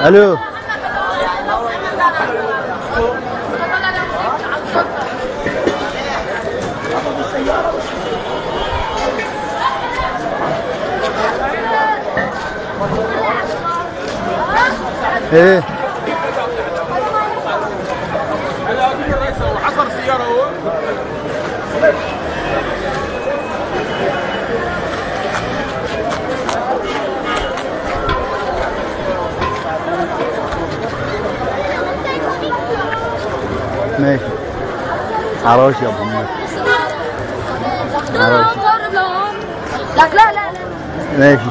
الو ايه حصل سيارة هو ماشي عراش يا ابو محمد عراش لا لا لا ماشي